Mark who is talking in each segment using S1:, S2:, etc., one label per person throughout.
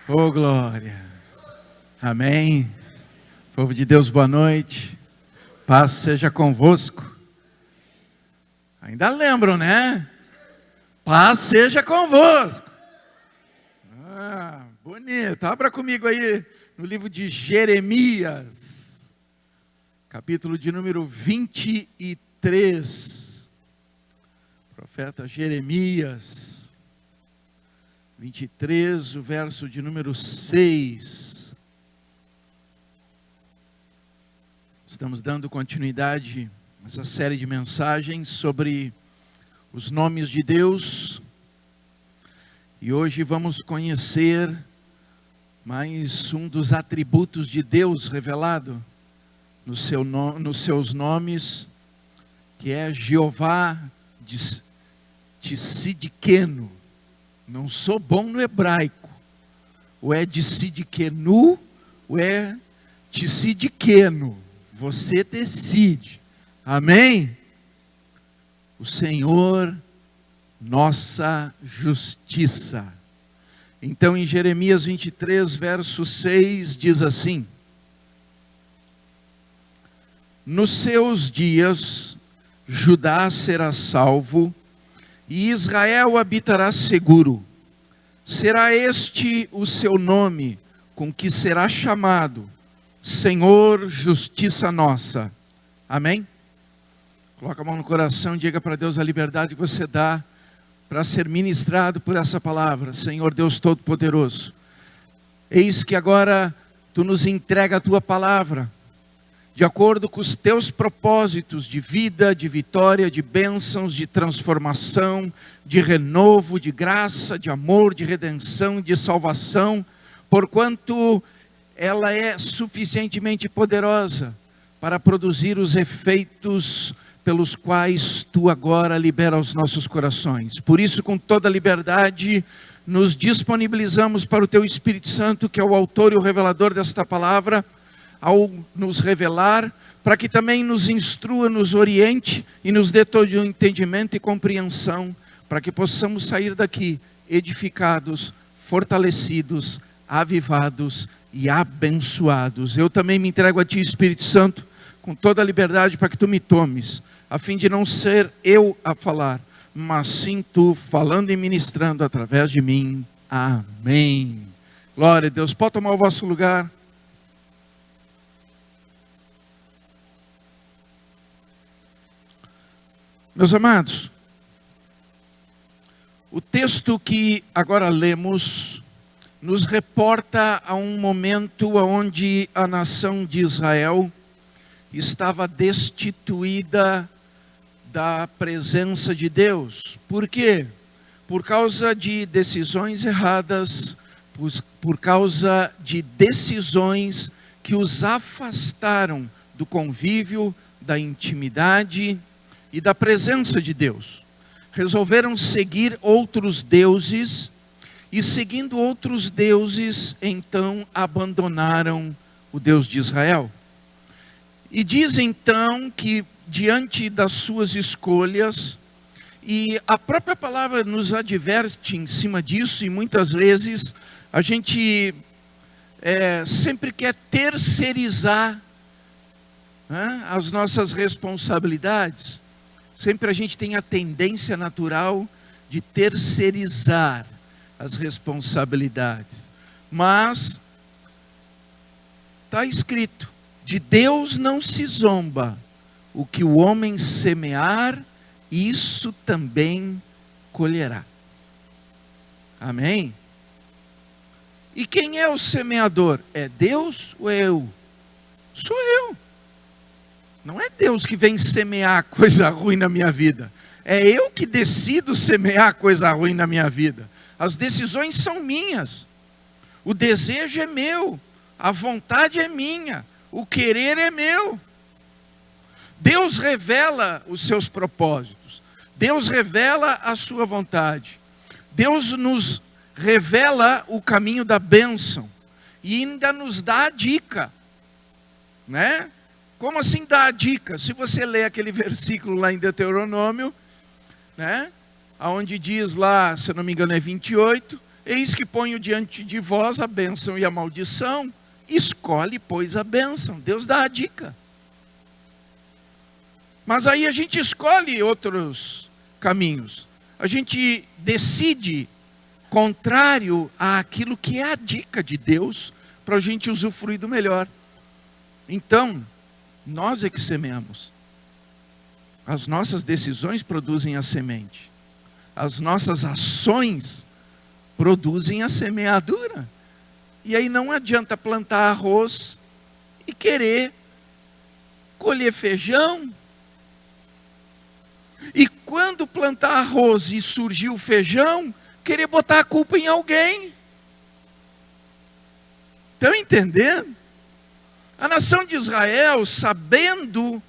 S1: Oh, glória. Amém. Povo de Deus, boa noite. Paz seja convosco. Ainda lembram, né? Paz seja convosco. Bonito. Abra comigo aí no livro de Jeremias, capítulo de número 23. Profeta Jeremias 23, o verso de número 6. Estamos dando continuidade a essa série de mensagens sobre os nomes de Deus. E hoje vamos conhecer mais um dos atributos de Deus revelado nos seus nomes, que é Jeová Tsidkenu. Não sou bom no hebraico. Ou é Tsidkenu, ou é Tsidkenu. Você decide. Amém? O Senhor, nossa justiça. Então em Jeremias 23, verso 6, diz assim: nos seus dias, Judá será salvo, e Israel habitará seguro. Será este o seu nome, com que será chamado Senhor, justiça nossa. Amém? Coloca a mão no coração e diga para Deus a liberdade que você dá para ser ministrado por essa palavra. Senhor Deus Todo-Poderoso, eis que agora Tu nos entrega a Tua palavra, de acordo com os Teus propósitos de vida, de vitória, de bênçãos, de transformação, de renovo, de graça, de amor, de redenção, de salvação, porquanto ela é suficientemente poderosa para produzir os efeitos pelos quais Tu agora libera os nossos corações. Por isso, com toda liberdade, nos disponibilizamos para o Teu Espírito Santo, que é o autor e o revelador desta palavra, ao nos revelar, para que também nos instrua, nos oriente e nos dê todo o entendimento e compreensão, para que possamos sair daqui edificados, fortalecidos, avivados e abençoados. Eu também me entrego a Ti, Espírito Santo, com toda a liberdade para que Tu me tomes, a fim de não ser eu a falar, mas sim Tu falando e ministrando através de mim. Amém. Glória a Deus. Pode tomar o vosso lugar. Meus amados, o texto que agora lemos nos reporta a um momento onde a nação de Israel estava destituída da presença de Deus. Por quê? Por causa de decisões erradas, por causa de decisões que os afastaram do convívio, da intimidade e da presença de Deus. Resolveram seguir outros deuses, e seguindo outros deuses, então abandonaram o Deus de Israel. E diz então que diante das suas escolhas, e a própria palavra nos adverte em cima disso, e muitas vezes a gente sempre quer terceirizar, né, as nossas responsabilidades. Sempre a gente tem a tendência natural de terceirizar as responsabilidades. Mas está escrito: de Deus não se zomba, o que o homem semear, isso também colherá. Amém? E quem é o semeador? É Deus ou é eu? Sou eu. Não é Deus que vem semear coisa ruim na minha vida. É eu que decido semear coisa ruim na minha vida. As decisões são minhas. O desejo é meu. A vontade é minha. O querer é meu. Deus revela os seus propósitos. Deus revela a sua vontade. Deus nos revela o caminho da bênção. E ainda nos dá a dica. Né? Como assim dá a dica? Se você ler aquele versículo lá em Deuteronômio, né? Onde diz lá, se eu não me engano é 28, Eis que ponho diante de vós a bênção e a maldição. Escolhe, pois, a bênção. Deus dá a dica. Mas aí a gente escolhe outros caminhos. A gente decide contrário àquilo que é a dica de Deus para a gente usufruir do melhor. Então, nós é que semeamos. As nossas decisões produzem a semente. As nossas ações produzem a semeadura. E aí não adianta plantar arroz e querer colher feijão. E quando plantar arroz e surgir o feijão, querer botar a culpa em alguém. Estão entendendo? A nação de Israel, sabendo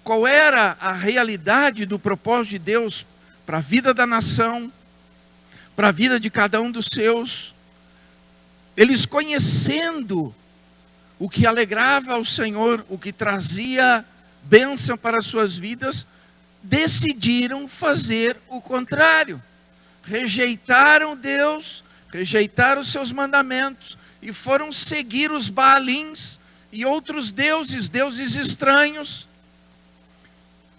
S1: qual era a realidade do propósito de Deus para a vida da nação, para a vida de cada um dos seus, eles conhecendo o que alegrava ao Senhor, o que trazia bênção para as suas vidas, decidiram fazer o contrário. Rejeitaram Deus, rejeitaram os seus mandamentos e foram seguir os Baalins e outros deuses, deuses estranhos,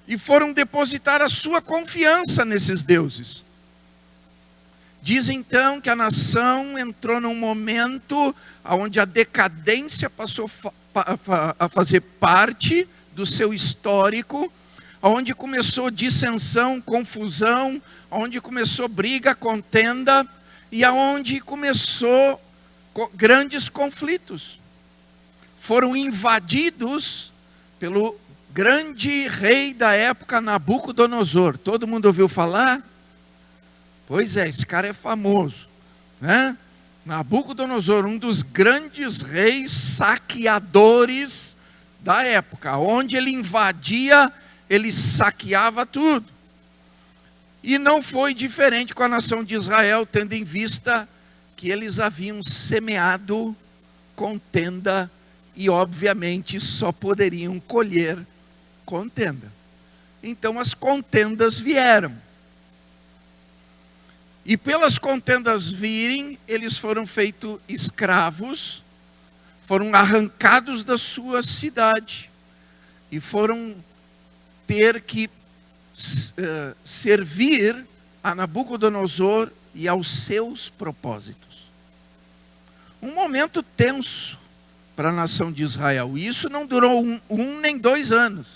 S1: e foram depositar a sua confiança nesses deuses. Diz então que a nação entrou num momento onde a decadência passou a fazer parte do seu histórico, onde começou dissensão, confusão, onde começou briga, contenda, e aonde começou grandes conflitos. Foram invadidos pelo grande rei da época, Nabucodonosor. Todo mundo ouviu falar? Pois é, esse cara é famoso, né? Nabucodonosor, um dos grandes reis saqueadores da época. Onde ele invadia, ele saqueava tudo. E não foi diferente com a nação de Israel, tendo em vista que eles haviam semeado contenda e obviamente só poderiam colher contenda. Então as contendas vieram. E pelas contendas virem, eles foram feitos escravos, foram arrancados da sua cidade e foram ter que servir a Nabucodonosor e aos seus propósitos. Um momento tenso para a nação de Israel. E isso não durou um nem 2 anos.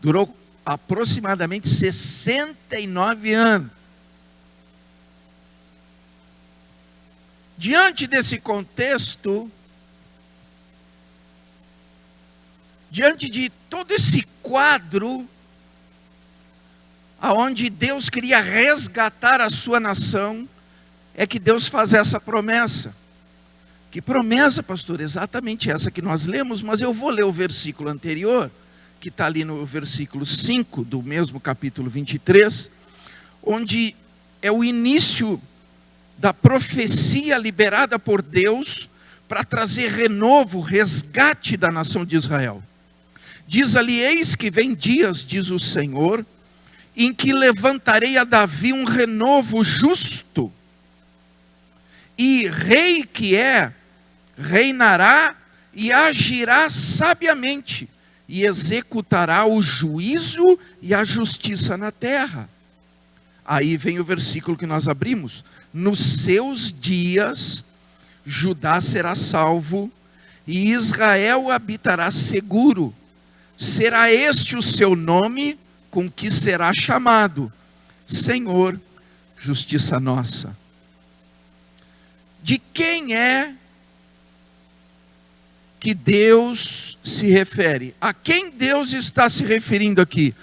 S1: Durou aproximadamente 69 anos. Diante desse contexto, diante de todo esse quadro, aonde Deus queria resgatar a sua nação, é que Deus faz essa promessa. Que promessa, pastor? Exatamente essa que nós lemos, mas eu vou ler o versículo anterior, que está ali no versículo 5 do mesmo capítulo 23, onde é o início da profecia liberada por Deus para trazer renovo, resgate da nação de Israel. Diz ali: eis que vem dias, diz o Senhor, em que levantarei a Davi um renovo justo, e rei que é, reinará e agirá sabiamente, e executará o juízo e a justiça na terra. Aí vem o versículo que nós abrimos: nos seus dias Judá será salvo e Israel habitará seguro. Será este o seu nome com que será chamado: Senhor, justiça nossa. De quem é que Deus se refere? A quem Deus está se referindo aqui?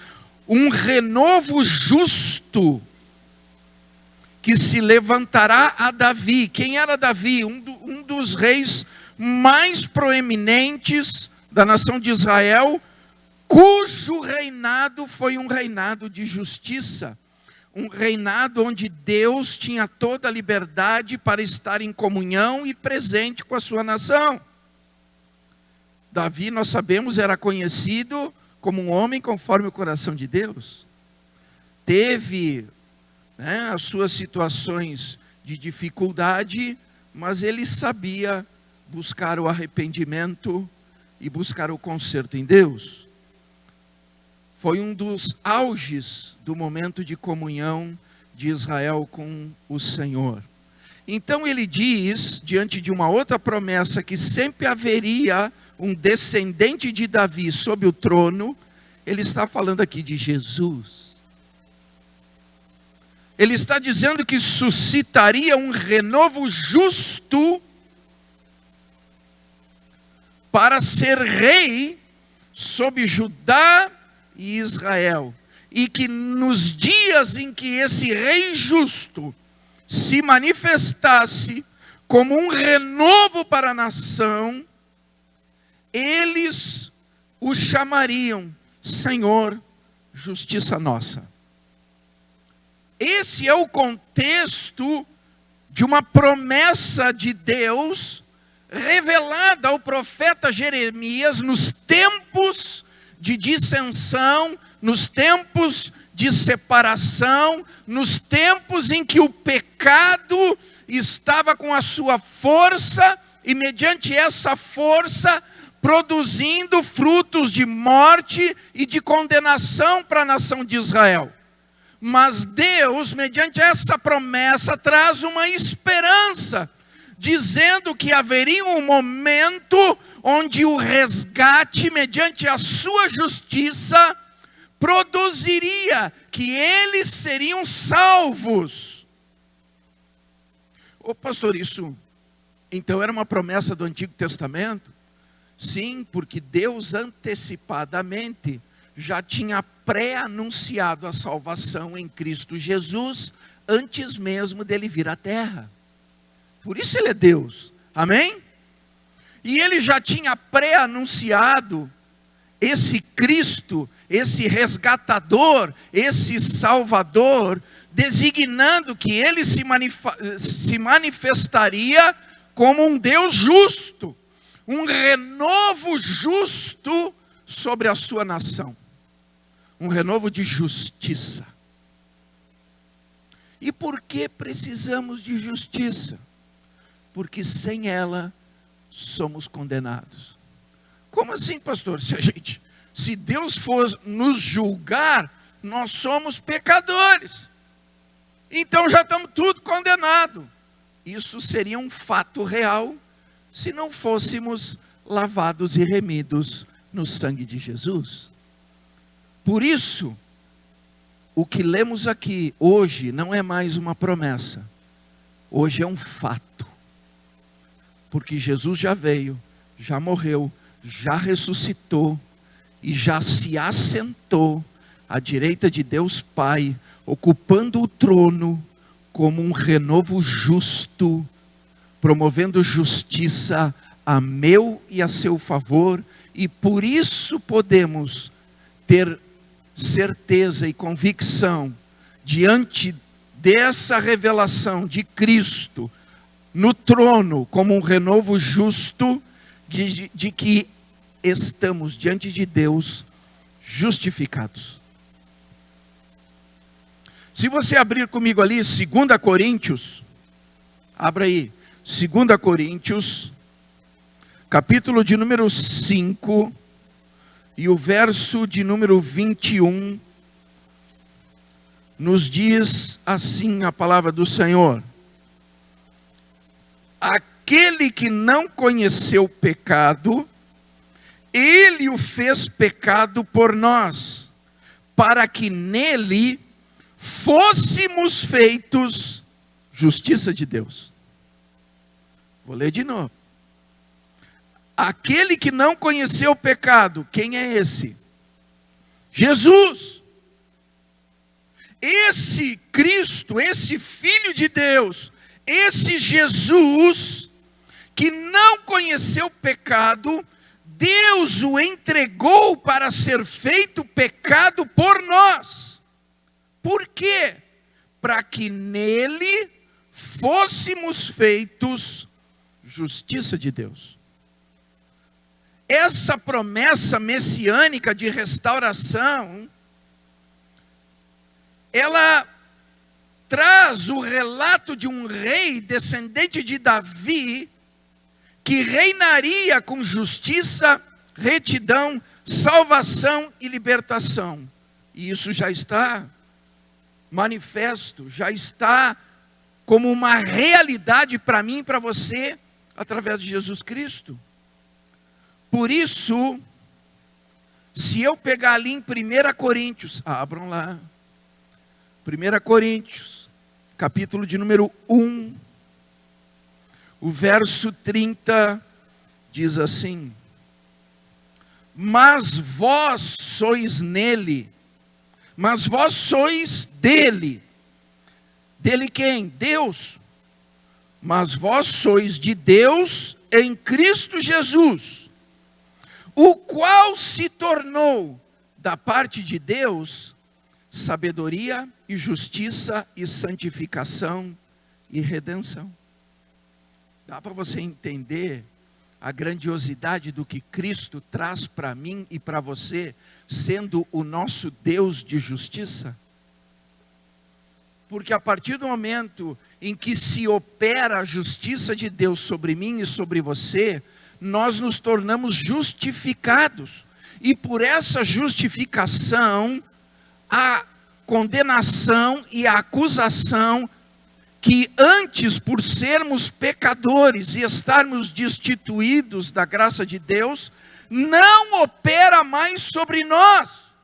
S1: Um renovo justo que se levantará a Davi. Quem era Davi? Um dos reis mais proeminentes da nação de Israel, cujo reinado foi um reinado de justiça. Um reinado onde Deus tinha toda a liberdade para estar em comunhão e presente com a sua nação. Davi, nós sabemos, era conhecido como um homem conforme o coração de Deus. Teve as suas situações de dificuldade, mas ele sabia buscar o arrependimento e buscar o conserto em Deus. Foi um dos auges do momento de comunhão de Israel com o Senhor. Então ele diz, diante de uma outra promessa, que sempre haveria um descendente de Davi sob o trono. Ele está falando aqui de Jesus. Ele está dizendo que suscitaria um renovo justo para ser rei sobre Judá e Israel. E que nos dias em que esse rei justo se manifestasse como um renovo para a nação, eles o chamariam Senhor, justiça nossa. Esse é o contexto de uma promessa de Deus revelada ao profeta Jeremias nos tempos de dissensão, nos tempos de separação, nos tempos em que o pecado estava com a sua força e mediante essa força produzindo frutos de morte e de condenação para a nação de Israel. Mas Deus, mediante essa promessa, traz uma esperança, dizendo que haveria um momento onde o resgate, mediante a sua justiça, produziria que eles seriam salvos. Ô pastor, isso então era uma promessa do Antigo Testamento? Sim, porque Deus antecipadamente já tinha pré-anunciado a salvação em Cristo Jesus, antes mesmo dele vir à terra. Por isso ele é Deus, amém? E ele já tinha pré-anunciado esse Cristo, esse resgatador, esse Salvador, designando que ele se manifestaria como um Deus justo, um renovo justo sobre a sua nação. Um renovo de justiça. E por que precisamos de justiça? Porque sem ela somos condenados. Como assim, pastor? Se Deus for nos julgar, nós somos pecadores. Então já estamos tudo condenados. Isso seria um fato real se não fôssemos lavados e remidos no sangue de Jesus. Por isso, o que lemos aqui hoje não é mais uma promessa. Hoje é um fato. Porque Jesus já veio, já morreu, já ressuscitou e já se assentou à direita de Deus Pai, ocupando o trono como um renovo justo, promovendo justiça a meu e a seu favor, e por isso podemos ter certeza e convicção, diante dessa revelação de Cristo, no trono, como um renovo justo, de que estamos diante de Deus justificados. Se você abrir comigo ali, 2 Coríntios, abra aí, 2 Coríntios, capítulo de número 5, e o verso de número 21, nos diz assim a palavra do Senhor: aquele que não conheceu o pecado, ele o fez pecado por nós, para que nele fôssemos feitos justiça de Deus. Vou ler de novo. Aquele que não conheceu o pecado, quem é esse? Jesus. Esse Cristo, esse Filho de Deus, esse Jesus, que não conheceu o pecado, Deus o entregou para ser feito pecado por nós. Por quê? Para que nele fôssemos feitos justiça de Deus. Essa promessa messiânica de restauração, ela traz o relato de um rei descendente de Davi, que reinaria com justiça, retidão, salvação e libertação. E isso já está manifesto, já está como uma realidade para mim e para você, através de Jesus Cristo. Por isso, se eu pegar ali em 1 Coríntios, abram lá, 1 Coríntios, capítulo de número 1, o verso 30, diz assim: mas vós sois nele, mas vós sois dele. Dele quem? Deus. Mas vós sois de Deus em Cristo Jesus, o qual se tornou da parte de Deus sabedoria e justiça e santificação e redenção. Dá para você entender a grandiosidade do que Cristo traz para mim e para você, sendo o nosso Deus de justiça? Porque a partir do momento em que se opera a justiça de Deus sobre mim e sobre você, nós nos tornamos justificados. E por essa justificação, a condenação e a acusação que antes, por sermos pecadores e estarmos destituídos da graça de Deus, não opera mais sobre nós.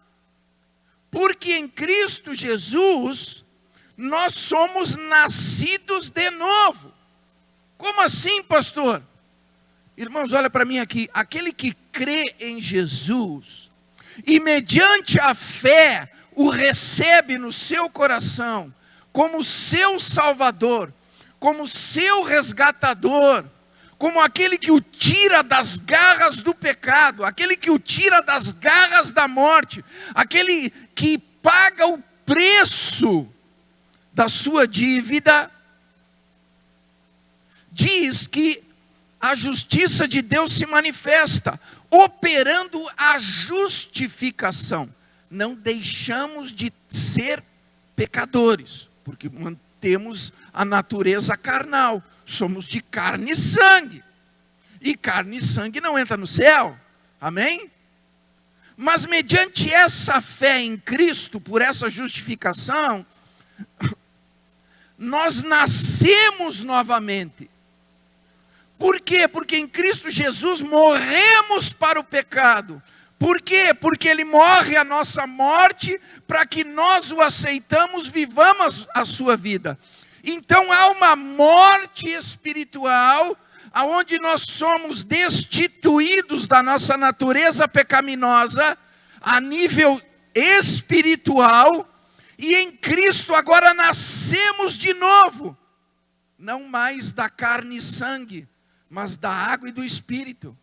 S1: Porque em Cristo Jesus, nós somos nascidos de novo. Como assim, pastor? Irmãos, olha para mim aqui. Aquele que crê em Jesus e mediante a fé o recebe no seu coração como seu Salvador, como seu resgatador, como aquele que o tira das garras do pecado, aquele que o tira das garras da morte, aquele que paga o preço da sua dívida, diz que a justiça de Deus se manifesta, operando a justificação. Não deixamos de ser pecadores, porque mantemos a natureza carnal, somos de carne e sangue, e carne e sangue não entra no céu, amém? Mas mediante essa fé em Cristo, por essa justificação, nós nascemos novamente. Por quê? Porque em Cristo Jesus morremos para o pecado. Por quê? Porque Ele morre a nossa morte, para que nós o aceitamos, vivamos a sua vida. Então há uma morte espiritual, aonde nós somos destituídos da nossa natureza pecaminosa, a nível espiritual, e em Cristo agora nascemos de novo, não mais da carne e sangue, mas da água e do Espírito.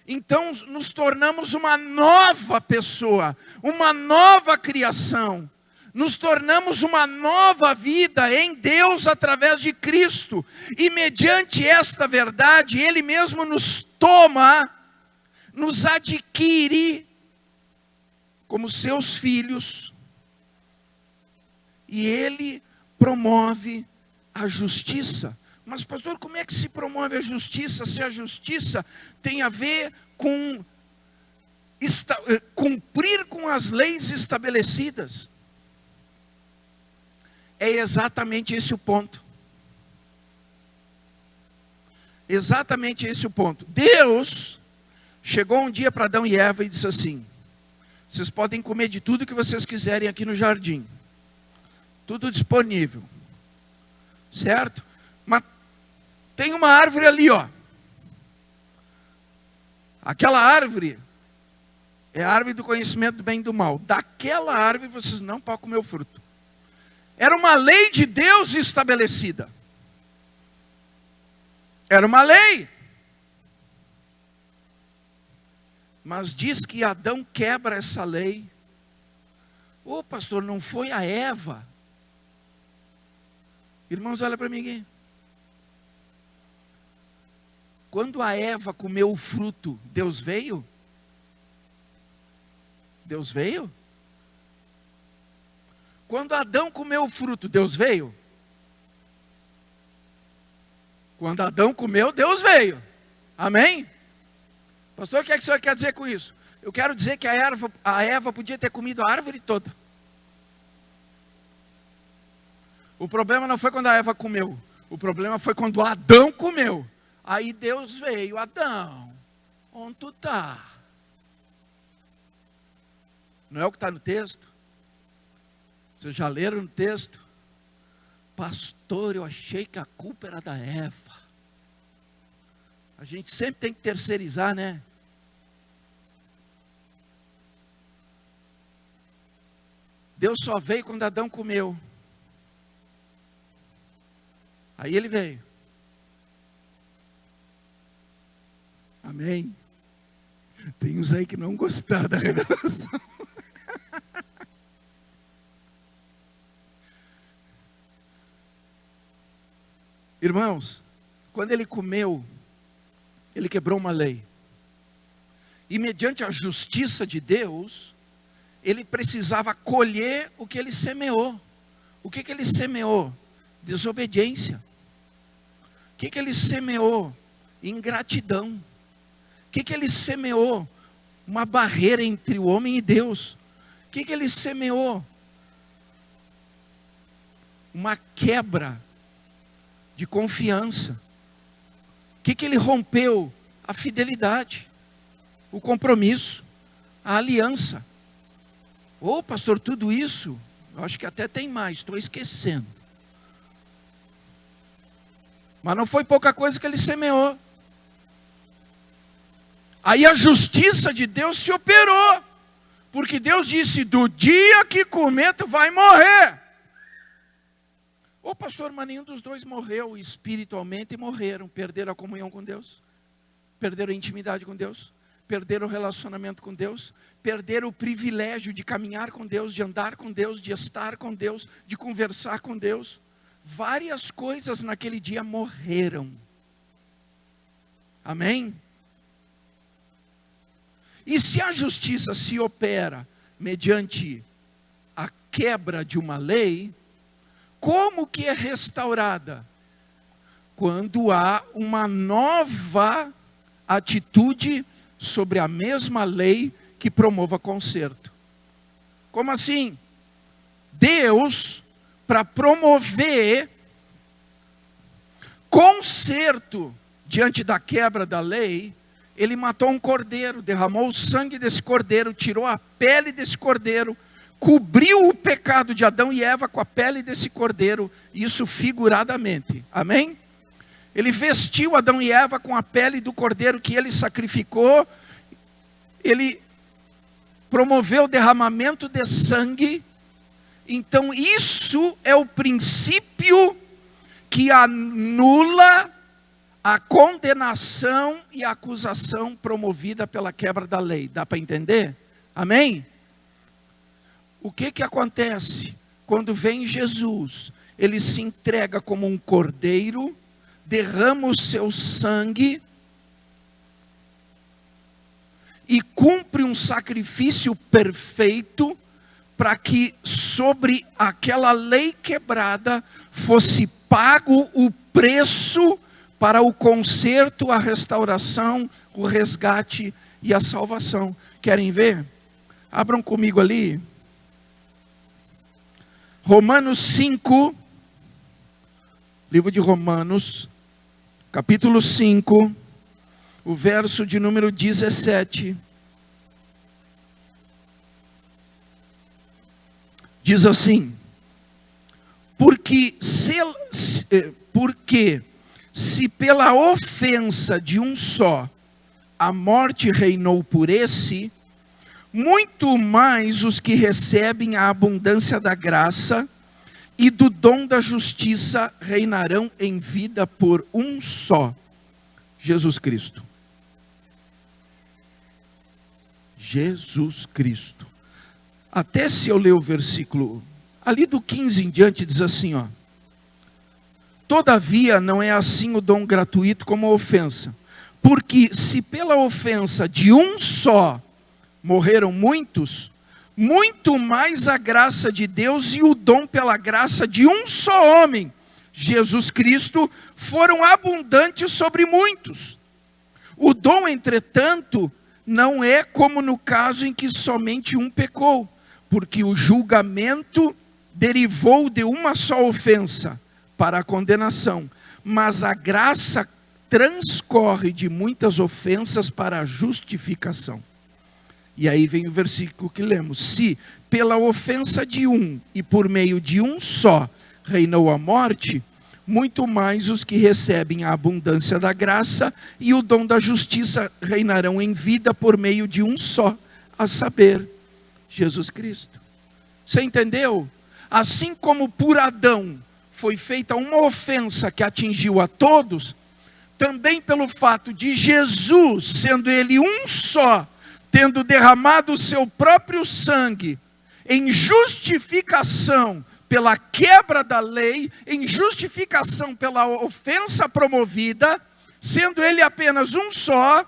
S1: Então nos tornamos uma nova pessoa, uma nova criação, nos tornamos uma nova vida em Deus através de Cristo, e mediante esta verdade, Ele mesmo nos toma, nos adquire como seus filhos, e Ele promove a justiça. Mas pastor, como é que se promove a justiça, se a justiça tem a ver com cumprir com as leis estabelecidas? É exatamente esse o ponto. Exatamente esse o ponto. Deus chegou um dia para Adão e Eva e disse assim: vocês podem comer de tudo que vocês quiserem aqui no jardim. Tudo disponível. Certo? Mas tem uma árvore ali, ó. Aquela árvore é a árvore do conhecimento do bem e do mal. Daquela árvore vocês não podem comer o fruto. Era uma lei de Deus estabelecida. Era uma lei. Mas diz que Adão quebra essa lei. Ô pastor, não foi a Eva? Irmãos, olha para mim aqui. Quando a Eva comeu o fruto, Deus veio? Deus veio? Quando Adão comeu o fruto, Deus veio? Quando Adão comeu, Deus veio. Amém? Pastor, o que é que o senhor quer dizer com isso? Eu quero dizer que a Eva podia ter comido a árvore toda. O problema não foi quando a Eva comeu. O problema foi quando Adão comeu. Aí Deus veio. Adão, onde tu está? Não é o que está no texto? Vocês já leram no texto? Pastor, eu achei que a culpa era da Eva. A gente sempre tem que terceirizar, né? Deus só veio quando Adão comeu. Aí ele veio. Amém? Tem uns aí que não gostaram da revelação. Irmãos, quando ele comeu, ele quebrou uma lei. E mediante a justiça de Deus, ele precisava colher o que ele semeou. O que ele semeou? Desobediência. O que ele semeou? Ingratidão. O que ele semeou? Uma barreira entre o homem e Deus. O que ele semeou? Uma quebra de confiança. O que ele rompeu? A fidelidade, o compromisso, a aliança. Ô pastor, tudo isso, eu acho que até tem mais, estou esquecendo. Mas não foi pouca coisa que ele semeou. Aí a justiça de Deus se operou. Porque Deus disse, do dia que comer tu vai morrer. Ô pastor, mas nenhum dos dois morreu espiritualmente e morreram. Perderam a comunhão com Deus. Perderam a intimidade com Deus. Perderam o relacionamento com Deus. Perderam o privilégio de caminhar com Deus, de andar com Deus, de estar com Deus, de conversar com Deus. Várias coisas naquele dia morreram. Amém? E se a justiça se opera mediante a quebra de uma lei, como que é restaurada? Quando há uma nova atitude sobre a mesma lei que promova conserto. Como assim? Deus, para promover conserto diante da quebra da lei, ele matou um cordeiro, derramou o sangue desse cordeiro, tirou a pele desse cordeiro, cobriu o pecado de Adão e Eva com a pele desse cordeiro, isso figuradamente, amém? Ele vestiu Adão e Eva com a pele do cordeiro que ele sacrificou, ele promoveu o derramamento de sangue. Então isso é o princípio que anula a condenação e a acusação promovida pela quebra da lei. Dá para entender? Amém? O que acontece? Quando vem Jesus, ele se entrega como um cordeiro, derrama o seu sangue e cumpre um sacrifício perfeito para que sobre aquela lei quebrada fosse pago o preço para o conserto, a restauração, o resgate e a salvação. Querem ver? Abram comigo ali. Romanos 5, livro de Romanos, capítulo 5, o verso de número 17. Diz assim: porque se pela ofensa de um só a morte reinou por esse, muito mais os que recebem a abundância da graça e do dom da justiça reinarão em vida por um só, Jesus Cristo. Jesus Cristo. Até se eu ler o versículo, ali do 15 em diante, diz assim, ó: todavia não é assim o dom gratuito como a ofensa. Porque se pela ofensa de um só morreram muitos, muito mais a graça de Deus e o dom pela graça de um só homem, Jesus Cristo, foram abundantes sobre muitos. O dom, entretanto, não é como no caso em que somente um pecou, porque o julgamento derivou de uma só ofensa para a condenação, mas a graça transcorre de muitas ofensas para a justificação. E aí vem o versículo que lemos: se pela ofensa de um e por meio de um só reinou a morte, muito mais os que recebem a abundância da graça e o dom da justiça reinarão em vida por meio de um só, a saber, Jesus Cristo. Você entendeu? Assim como por Adão foi feita uma ofensa que atingiu a todos, também pelo fato de Jesus, sendo ele um só, tendo derramado o seu próprio sangue em justificação pela quebra da lei, em justificação pela ofensa promovida, sendo ele apenas um só,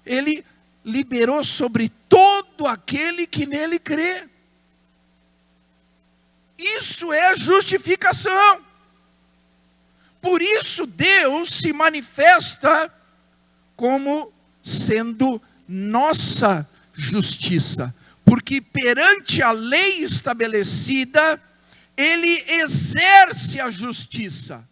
S1: ele liberou sobre todo aquele que nele crê. Isso é justificação. Por isso Deus se manifesta como sendo nossa justiça, porque perante a lei estabelecida, ele exerce a justiça.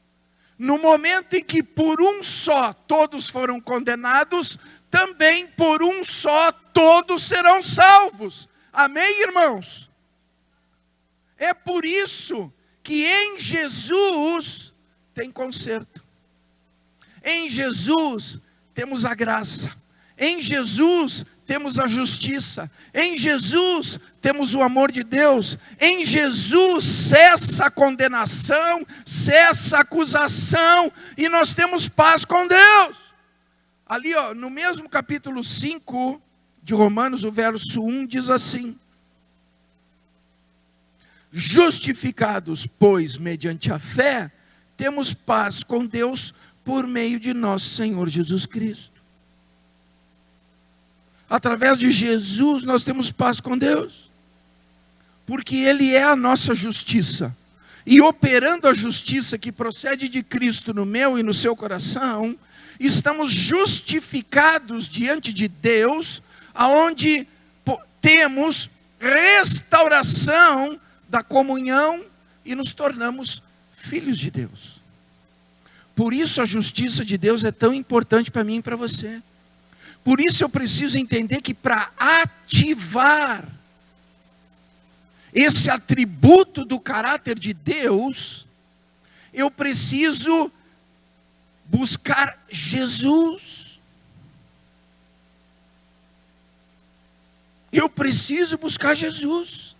S1: No momento em que por um só todos foram condenados, também por um só todos serão salvos. Amém, irmãos? É por isso que em Jesus tem conserto. Em Jesus temos a graça. Em Jesus temos a justiça. Em Jesus temos o amor de Deus. Em Jesus cessa a condenação, cessa a acusação e nós temos paz com Deus. Ali, ó, no mesmo capítulo 5 de Romanos, o verso 1 diz assim: justificados, pois, mediante a fé, temos paz com Deus por meio de nosso Senhor Jesus Cristo. Através de Jesus nós temos paz com Deus, porque Ele é a nossa justiça. E operando a justiça que procede de Cristo no meu e no seu coração, estamos justificados diante de Deus, aonde temos restauração da comunhão e nos tornamos filhos de Deus. Por isso a justiça de Deus é tão importante para mim e para você. Por isso eu preciso entender que para ativar esse atributo do caráter de Deus, eu preciso buscar Jesus. Eu preciso buscar Jesus.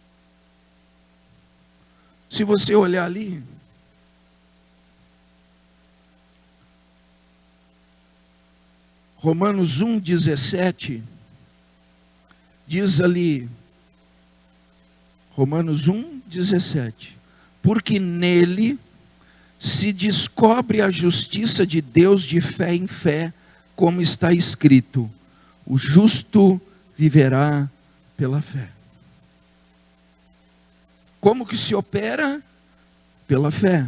S1: Se você olhar ali, Romanos 1,17, diz ali, Romanos 1,17, porque nele se descobre a justiça de Deus de fé em fé, como está escrito, o justo viverá pela fé. Como que se opera? Pela fé.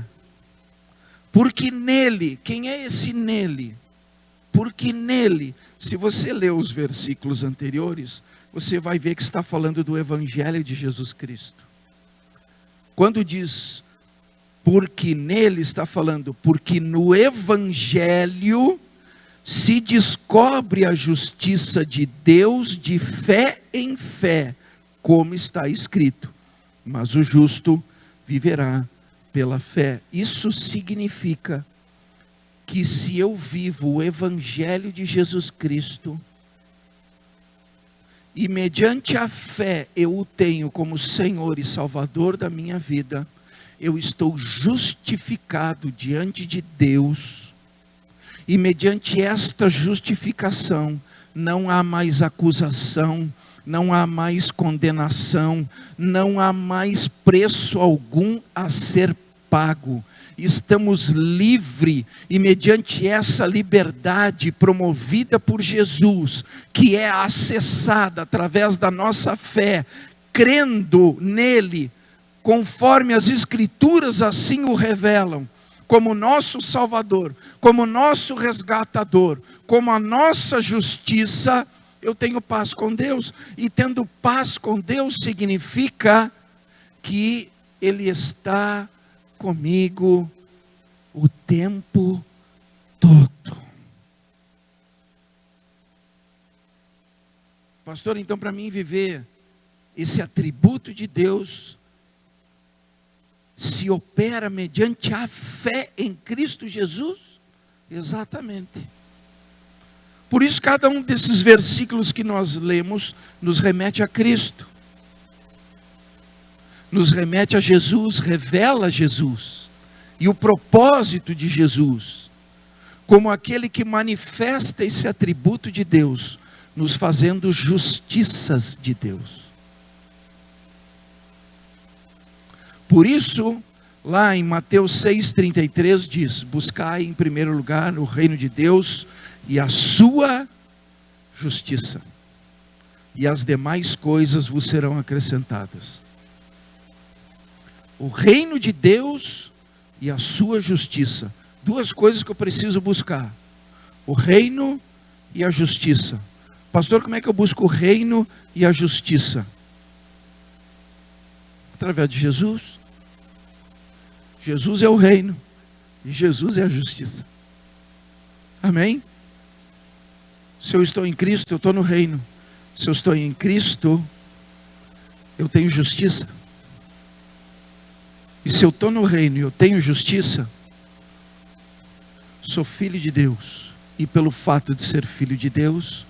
S1: Porque nele, quem é esse nele? Porque nele, se você ler os versículos anteriores, você vai ver que está falando do Evangelho de Jesus Cristo. Quando diz, porque nele, está falando, porque no Evangelho se descobre a justiça de Deus de fé em fé, como está escrito. Mas o justo viverá pela fé. Isso significa que se eu vivo o Evangelho de Jesus Cristo, e mediante a fé eu o tenho como Senhor e Salvador da minha vida, eu estou justificado diante de Deus, e mediante esta justificação, não há mais acusação, não há mais condenação, não há mais preço algum a ser pago. Estamos livres e mediante essa liberdade promovida por Jesus, que é acessada através da nossa fé, crendo nele, conforme as Escrituras assim o revelam, como nosso Salvador, como nosso resgatador, como a nossa justiça, eu tenho paz com Deus. E tendo paz com Deus significa que Ele está comigo o tempo todo. Pastor, então para mim viver esse atributo de Deus se opera mediante a fé em Cristo Jesus? Exatamente. Por isso cada um desses versículos que nós lemos nos remete a Cristo. Nos remete a Jesus, revela Jesus. E o propósito de Jesus, como aquele que manifesta esse atributo de Deus, nos fazendo justiças de Deus. Por isso, lá em Mateus 6,33 diz: buscai em primeiro lugar o reino de Deus e a sua justiça, e as demais coisas vos serão acrescentadas. O reino de Deus e a sua justiça. Duas coisas que eu preciso buscar: o reino e a justiça. Pastor, como é que eu busco o reino e a justiça? Através de Jesus. Jesus é o reino e Jesus é a justiça. Amém? Se eu estou em Cristo, eu estou no reino. Se eu estou em Cristo, eu tenho justiça. E se eu estou no reino e eu tenho justiça, sou filho de Deus. E pelo fato de ser filho de Deus,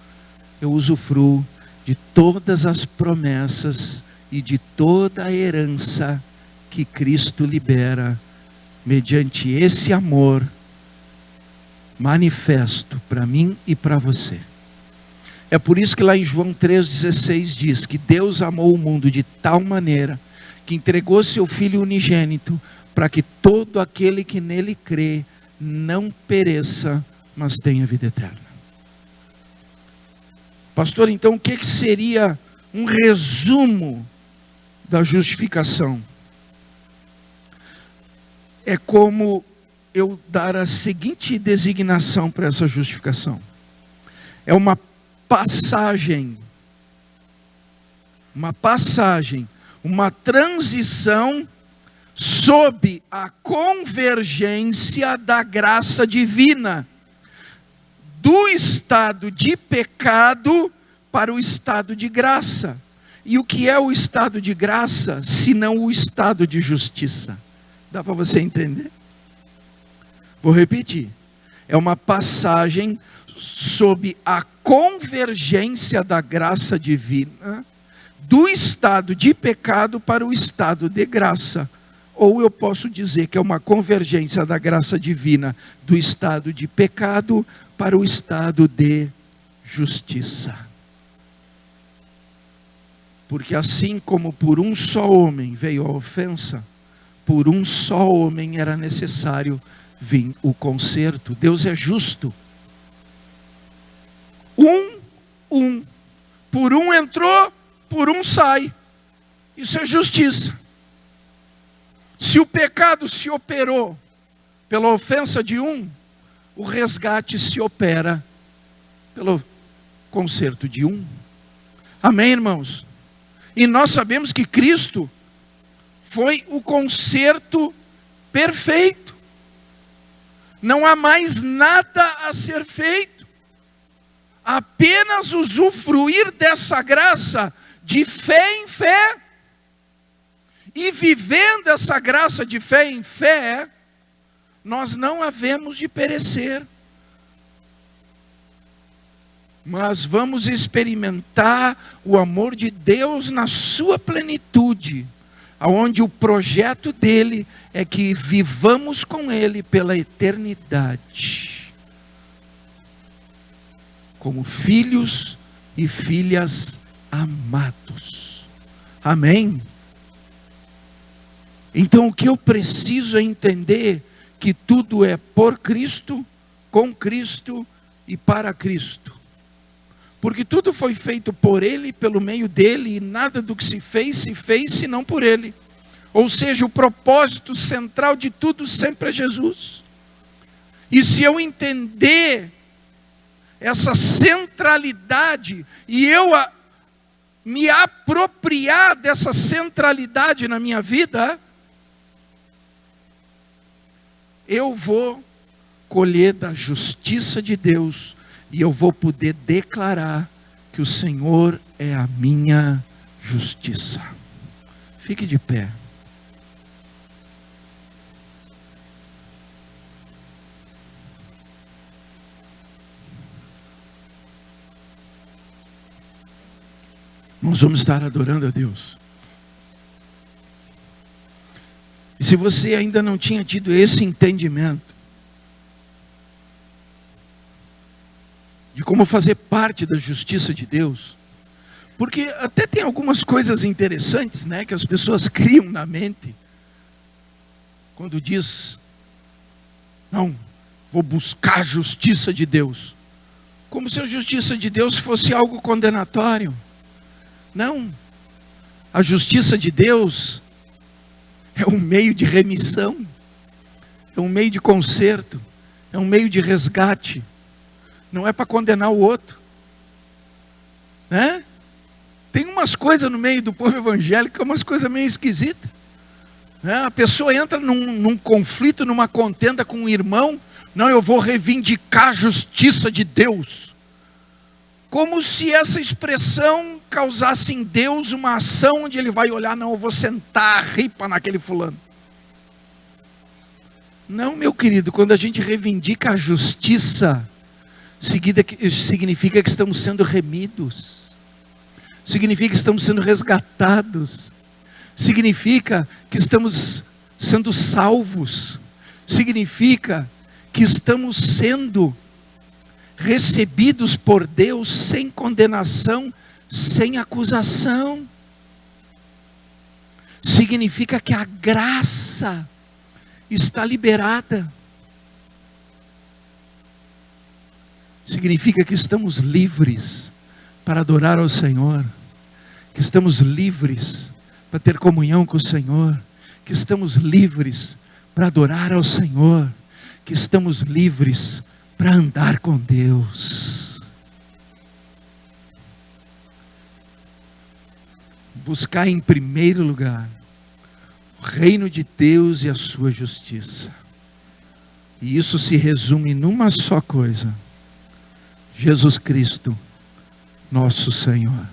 S1: eu usufruo de todas as promessas e de toda a herança que Cristo libera, mediante esse amor manifesto para mim e para você. É por isso que lá em João 3,16 diz que Deus amou o mundo de tal maneira que entregou seu Filho unigênito, para que todo aquele que nele crê não pereça, mas tenha vida eterna. Pastor, então o que seria um resumo da justificação? É como eu dar a seguinte designação para essa justificação: é uma passagem, uma transição sob a convergência da graça divina, do estado de pecado para o estado de graça. E o que é o estado de graça, se não o estado de justiça? Dá para você entender? Vou repetir. É uma passagem sob a convergência da graça divina, do estado de pecado para o estado de graça. Ou eu posso dizer que é uma convergência da graça divina do estado de pecado para o estado de justiça. Porque assim como por um só homem veio a ofensa, por um só homem era necessário vir o conserto. Deus é justo. Por um entrou, por um sai. Isso é justiça. Se o pecado se operou pela ofensa de um, o resgate se opera pelo conserto de um. Amém, irmãos? E nós sabemos que Cristo foi o conserto perfeito. Não há mais nada a ser feito. Apenas usufruir dessa graça de fé em fé. E vivendo essa graça de fé em fé, nós não havemos de perecer. Mas vamos experimentar o amor de Deus na sua plenitude, aonde o projeto dele é que vivamos com ele pela eternidade, como filhos e filhas amados. Amém? Então o que eu preciso é entender que tudo é por Cristo, com Cristo e para Cristo. Porque tudo foi feito por Ele, pelo meio dEle, e nada do que se fez senão por Ele. Ou seja, o propósito central de tudo sempre é Jesus. E se eu entender essa centralidade, e eu me apropriar dessa centralidade na minha vida, eu vou colher da justiça de Deus, e eu vou poder declarar que o Senhor é a minha justiça. Fique de pé. Nós vamos estar adorando a Deus. E se você ainda não tinha tido esse entendimento de como fazer parte da justiça de Deus, porque até tem algumas coisas interessantes, né, que as pessoas criam na mente, quando diz, não, vou buscar a justiça de Deus, como se a justiça de Deus fosse algo condenatório. Não, a justiça de Deus é um meio de remissão, é um meio de conserto, é um meio de resgate. Não é para condenar o outro, né? Tem umas coisas no meio do povo evangélico, umas coisas meio esquisitas, né? A pessoa entra num conflito, numa contenda com um irmão, não, eu vou reivindicar a justiça de Deus. Como se essa expressão causasse em Deus uma ação onde Ele vai olhar, não, eu vou sentar a ripa naquele fulano. Não, meu querido, quando a gente reivindica a justiça, significa que estamos sendo remidos, significa que estamos sendo resgatados, significa que estamos sendo salvos, significa que estamos sendo recebidos por Deus sem condenação, sem acusação. Significa que a graça está liberada. Significa que estamos livres para adorar ao Senhor, que estamos livres para ter comunhão com o Senhor, que estamos livres para adorar ao Senhor, que estamos livres para andar com Deus. Buscar em primeiro lugar o reino de Deus e a sua justiça. E isso se resume numa só coisa: Jesus Cristo, nosso Senhor.